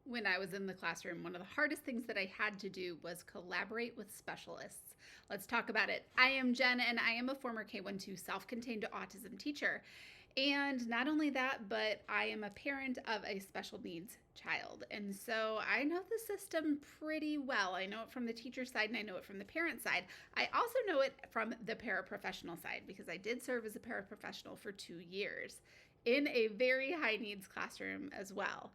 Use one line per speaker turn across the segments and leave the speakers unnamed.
When I was in the classroom, one of the hardest things that I had to do was collaborate with specialists. Let's talk about it. I am Jen, and I am a former K-1-2 self-contained autism teacher. And not only that, but I am a parent of a special needs child. And so I know the system pretty well. I know it from the teacher side and I know it from the parent side. I also know it from the paraprofessional side because I did serve as a paraprofessional for 2 years in a very high needs classroom as well.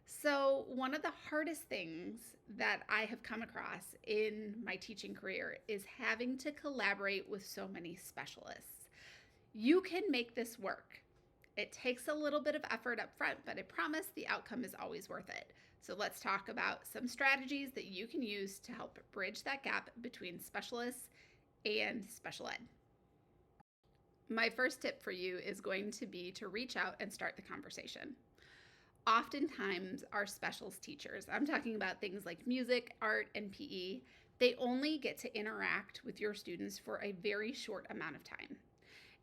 So one of the hardest things that I have come across in my teaching career is having to collaborate with so many specialists. You can make this work. It takes a little bit of effort up front, but I promise the outcome is always worth it. So let's talk about some strategies that you can use to help bridge that gap between specialists and special ed. My first tip for you is going to be to reach out and start the conversation. Oftentimes, our specials teachers, I'm talking about things like music, art, and PE, they only get to interact with your students for a very short amount of time.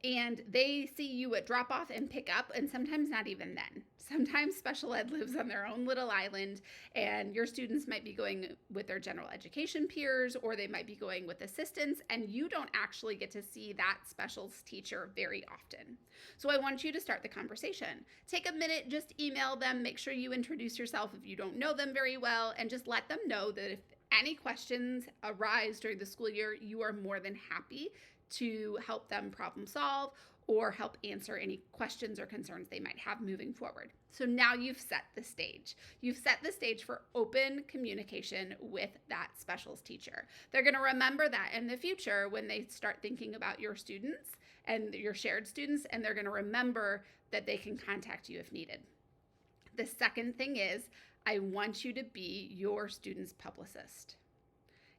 And they see you at drop off and pick up, and sometimes not even then. Sometimes special ed lives on their own little island, and your students might be going with their general education peers, or they might be going with assistants, and you don't actually get to see that specials teacher very often. So I want you to start the conversation. Take a minute, just email them, make sure you introduce yourself if you don't know them very well, and just let them know that if any questions arise during the school year, you are more than happy to help them problem solve or help answer any questions or concerns they might have moving forward. So now you've set the stage. You've set the stage for open communication with that specials teacher. They're going to remember that in the future when they start thinking about your students and your shared students, and they're going to remember that they can contact you if needed. The second thing is, I want you to be your student's publicist.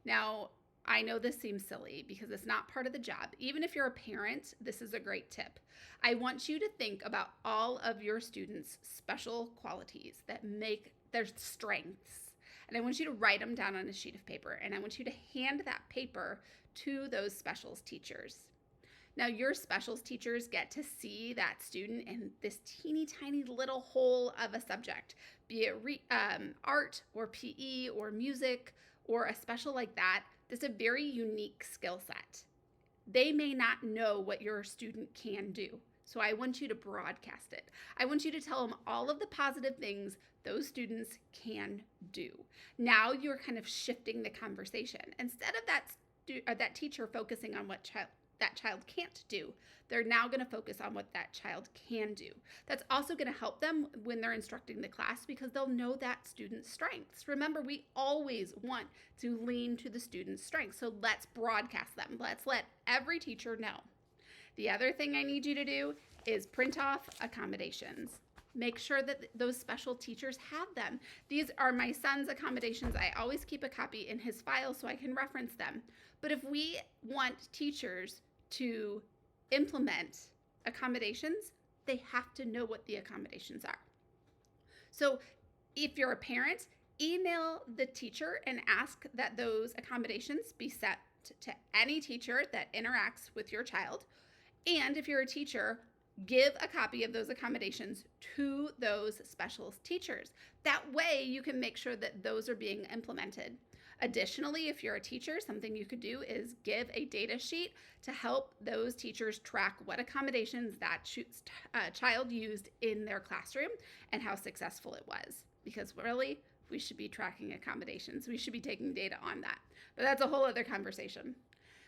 Now, I know this seems silly because it's not part of the job. Even if you're a parent, this is a great tip. I want you to think about all of your students' special qualities that make their strengths. And I want you to write them down on a sheet of paper. And I want you to hand that paper to those specials teachers. Now, your specials teachers get to see that student in this teeny tiny little hole of a subject, be it art or PE or music or a special like that. That's a very unique skill set. They may not know what your student can do. So I want you to broadcast it. I want you to tell them all of the positive things those students can do. Now you're kind of shifting the conversation. Instead of that teacher focusing on what that child can't do, they're now going to focus on what that child can do. That's also going to help them when they're instructing the class because they'll know that student's strengths. Remember, we always want to lean to the student's strengths, so let's broadcast them. Let's let every teacher know. The other thing I need you to do is print off accommodations. Make sure that those special teachers have them. These are my son's accommodations. I always keep a copy in his file so I can reference them. But if we want teachers to implement accommodations, they have to know what the accommodations are. So if you're a parent, email the teacher and ask that those accommodations be set to any teacher that interacts with your child. And if you're a teacher, give a copy of those accommodations to those special teachers. That way you can make sure that those are being implemented. Additionally, if you're a teacher, something you could do is give a data sheet to help those teachers track what accommodations that child used in their classroom and how successful it was. Because really, we should be tracking accommodations. We should be taking data on that. But that's a whole other conversation.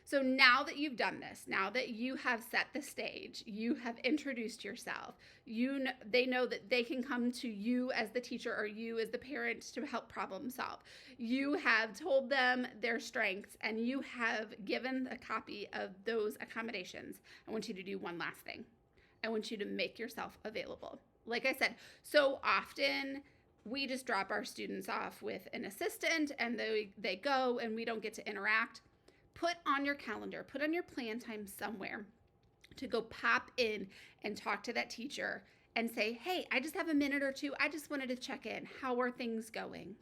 So now that you've done this, now that you have set the stage, you have introduced yourself, they know that they can come to you as the teacher or you as the parent to help problem solve. You have told them their strengths and you have given a copy of those accommodations. I want you to do one last thing. I want you to make yourself available. Like I said, so often we just drop our students off with an assistant and they go and we don't get to interact. Put on your calendar, put on your plan time somewhere to go pop in and talk to that teacher and say, hey, I just have a minute or two. I just wanted to check in. How are things going?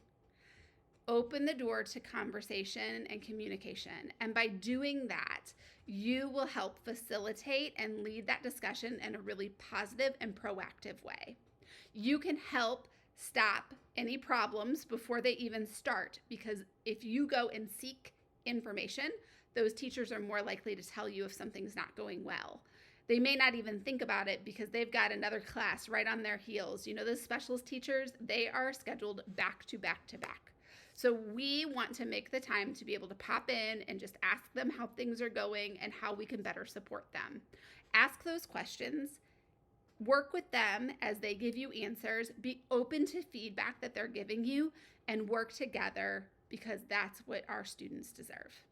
Open the door to conversation and communication. And by doing that, you will help facilitate and lead that discussion in a really positive and proactive way. You can help Stop any problems before they even start, because if you go and seek information, those teachers are more likely to tell you if something's not going well. They may not even think about it because they've got another class right on their heels. You know, those specialist teachers, they are scheduled back to back to back. So we want to make the time to be able to pop in and just ask them how things are going and how we can better support them. Ask those questions. Work with them as they give you answers. Be open to feedback that they're giving you and work together, because that's what our students deserve.